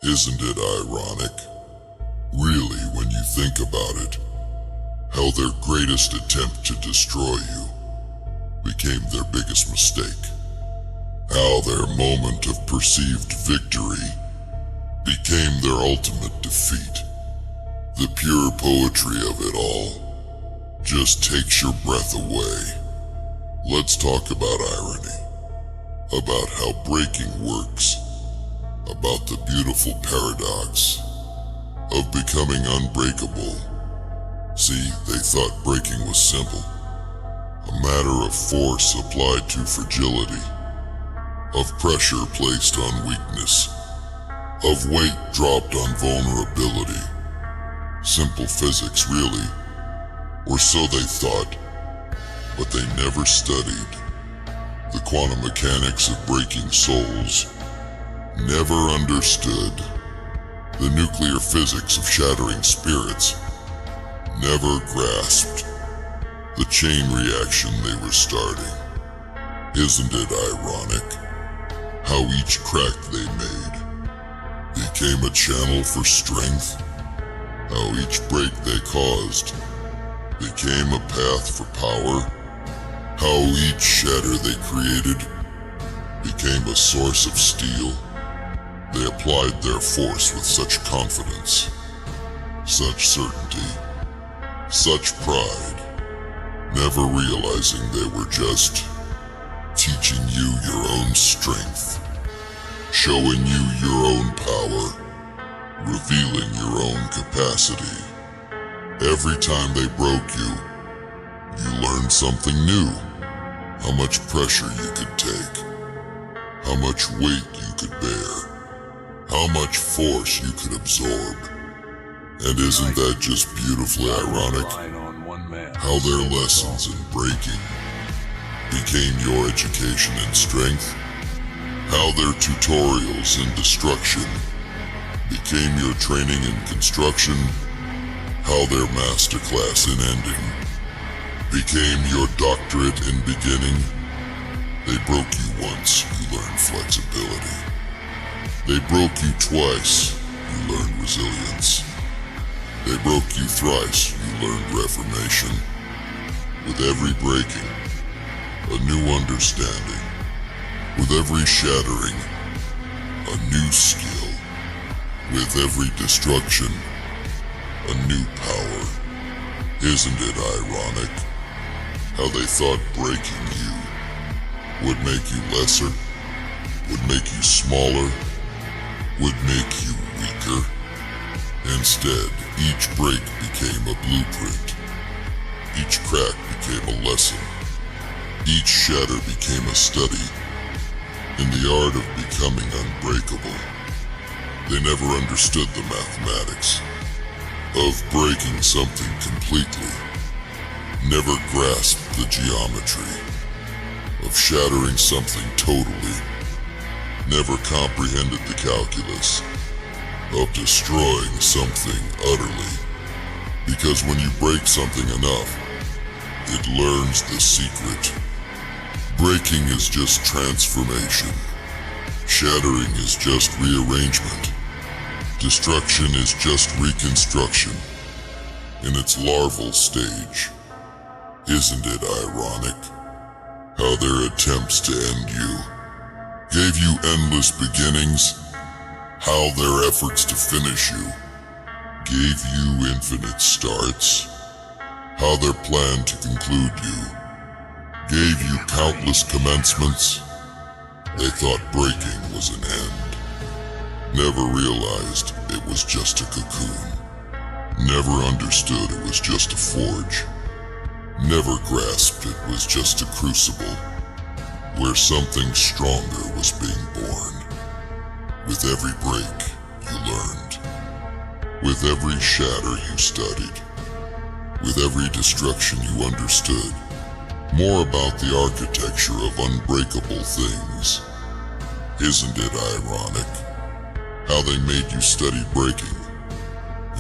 Isn't it ironic, really, when you think about it, how their greatest attempt to destroy you became their biggest mistake? How their moment of perceived victory became their ultimate defeat? The pure poetry of it all just takes your breath away. Let's talk about irony, about how breaking works, about the beautiful paradox of becoming unbreakable. See, they thought breaking was simple, a matter of force applied to fragility, of pressure placed on weakness, of weight dropped on vulnerability. Simple physics, really, or so they thought, but they never studied the quantum mechanics of breaking souls, never understood the nuclear physics of shattering spirits, never grasped the chain reaction they were starting. Isn't it ironic how each crack they made became a channel for strength? How each break they caused became a path for power? How each shatter they created became a source of steel? They applied their force with such confidence, such certainty, such pride, never realizing they were just teaching you your own strength, showing you your own power, revealing your own capacity. Every time they broke you, you learned something new. How much pressure you could take, how much weight you could bear, how much force you could absorb. And isn't that just beautifully ironic? How their lessons in breaking became your education in strength? How their tutorials in destruction became your training in construction? How their masterclass in ending became your doctorate in beginning? They broke you once, you learned flexibility. They broke you twice, you learned resilience. They broke you thrice, you learned reformation. With every breaking, a new understanding. With every shattering, a new skill. With every destruction, a new power. Isn't it ironic how they thought breaking you would make you lesser, would make you smaller, would make you weaker? Instead, each break became a blueprint. Each crack became a lesson. Each shatter became a study in the art of becoming unbreakable. They never understood the mathematics of breaking something completely, never grasped the geometry of shattering something totally, never comprehended the calculus of destroying something utterly. Because when you break something enough, it learns the secret. Breaking is just transformation. Shattering is just rearrangement. Destruction is just reconstruction in its larval stage. Isn't it ironic how their attempts to end you gave you endless beginnings? How their efforts to finish you gave you infinite starts? How their plan to conclude you gave you countless commencements? They thought breaking was an end, never realized it was just a cocoon, never understood it was just a forge, never grasped it was just a crucible where something stronger was being born. With every break, you learned. With every shatter, you studied. With every destruction, you understood more about the architecture of unbreakable things. Isn't it ironic how they made you study breaking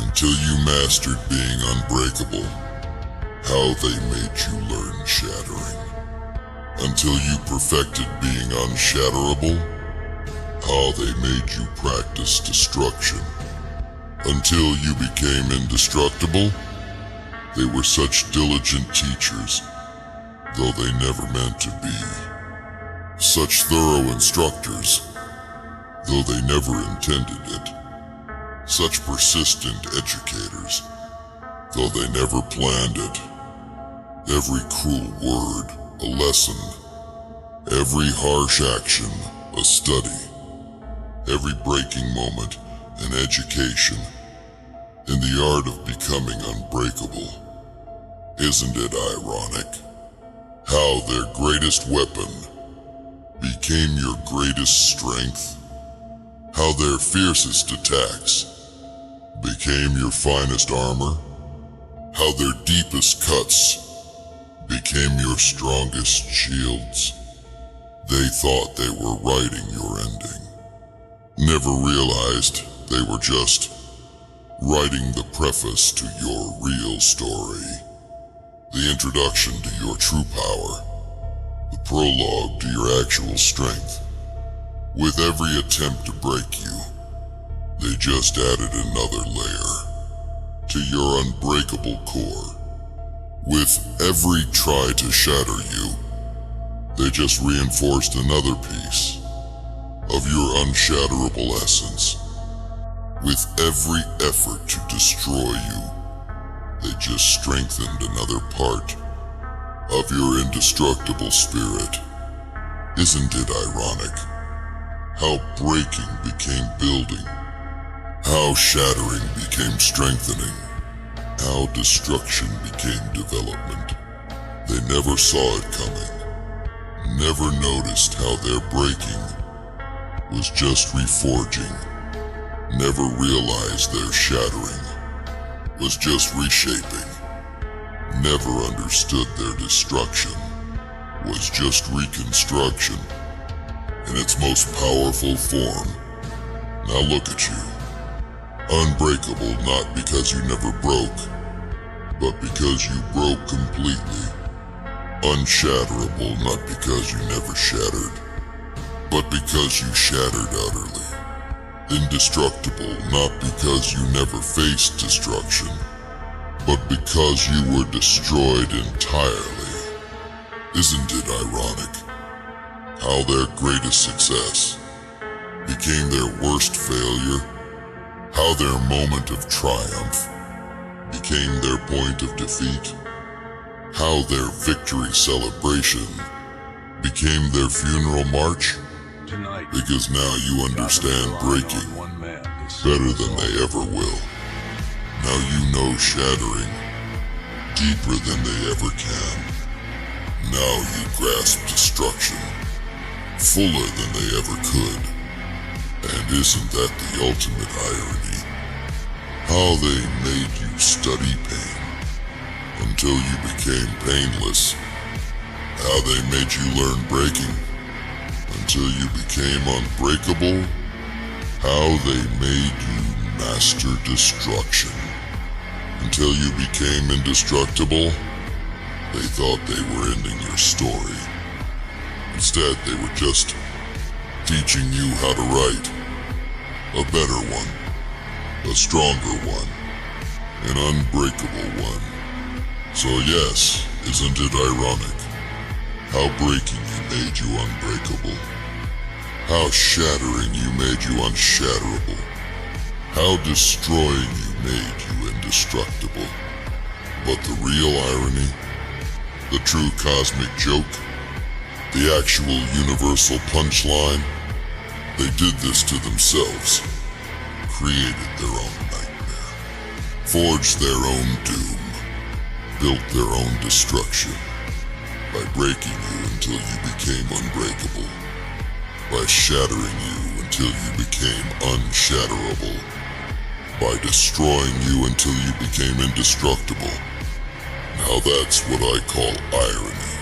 until you mastered being unbreakable? How they made you learn shattering until you perfected being unshatterable? how they made you practice destruction. Until you became indestructible, they were such diligent teachers, though they never meant to be. Such thorough instructors, though they never intended it. Such persistent educators, though they never planned it. Every cruel word, a lesson. Every harsh action, a study. Every breaking moment, an education in the art of becoming unbreakable. Isn't it ironic how their greatest weapon became your greatest strength? How their fiercest attacks became your finest armor? How their deepest cuts became your strongest shields? They thought they were writing your ending. Never realized they were just writing the preface to your real story. The introduction to your true power. The prologue to your actual strength. With every attempt to break you, they just added another layer to your unbreakable core. With every try to shatter you, they just reinforced another piece of your unshatterable essence. With every effort to destroy you, they just strengthened another part of your indestructible spirit. Isn't it ironic how breaking became building, how shattering became strengthening, how destruction became development? They never saw it coming, never noticed how their breaking was just reforging, never realized their shattering was just reshaping, never understood their destruction was just reconstruction in its most powerful form. Now look at you. Unbreakable not because you never broke, but because you broke completely. Unshatterable not because you never shattered, but because you shattered utterly. Indestructible not because you never faced destruction, but because you were destroyed entirely. Isn't it ironic how their greatest success became their worst failure? How their moment of triumph became their point of defeat? How their victory celebration became their funeral march? Tonight, because now you understand breaking better than they ever will. Now you know shattering deeper than they ever can. Now you grasp destruction fuller than they ever could. And isn't that the ultimate irony? How they made you study pain until you became painless. How they made you learn breaking until you became unbreakable. How they made you master destruction until you became indestructible. They thought they were ending your story. Instead, they were just teaching you how to write a better one, a stronger one, an unbreakable one. So yes, isn't it ironic how breaking you made you unbreakable? How shattering you made you unshatterable? How destroying you made you indestructible? But the real irony, the true cosmic joke, the actual universal punchline, they did this to themselves, created their own nightmare, forged their own doom, built their own destruction, by breaking you until you became unbreakable, by shattering you until you became unshatterable, by destroying you until you became indestructible. Now that's what I call irony.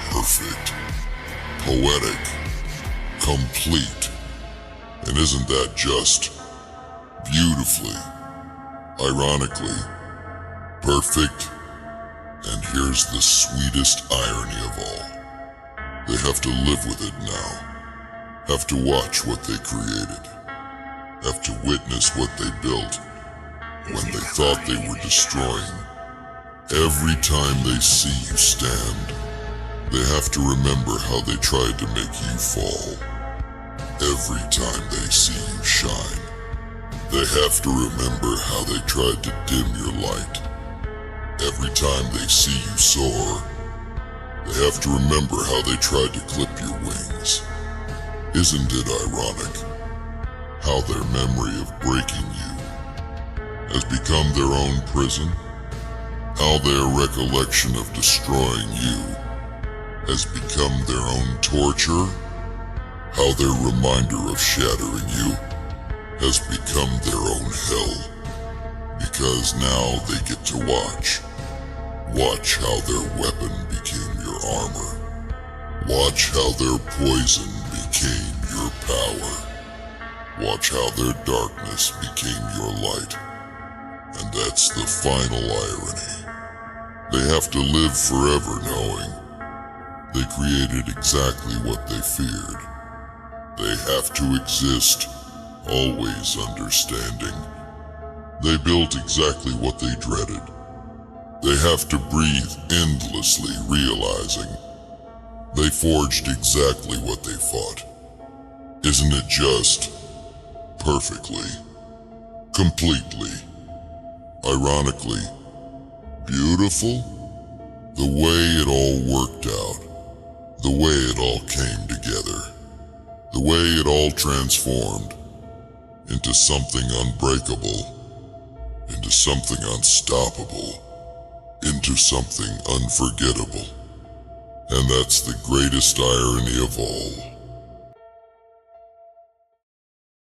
Perfect, poetic, complete. And isn't that just beautifully, ironically, perfect? And here's the sweetest irony of all. They have to live with it now. have to watch what they created, have to witness what they built when they thought they were destroying. Every time they see you stand, they have to remember how they tried to make you fall. Every time they see you shine, they have to remember how they tried to dim your light. Every time they see you soar, they have to remember how they tried to clip your wings. Isn't it ironic how their memory of breaking you has become their own prison? How their recollection of destroying you has become their own torture? How their reminder of shattering you has become their own hell? Because now they get to watch how their weapon became your armor. Watch how their poison became your power. Watch how their darkness became your light. And that's the final irony. They have to live forever knowing they created exactly what they feared. They have to exist, always understanding. They built exactly what they dreaded. They have to breathe endlessly, realizing they forged exactly what they fought. Isn't it just perfectly, completely, ironically beautiful? The way it all worked out, the way it all came together, the way it all transformed into something unbreakable, into something unstoppable, into something unforgettable. And that's the greatest irony of all.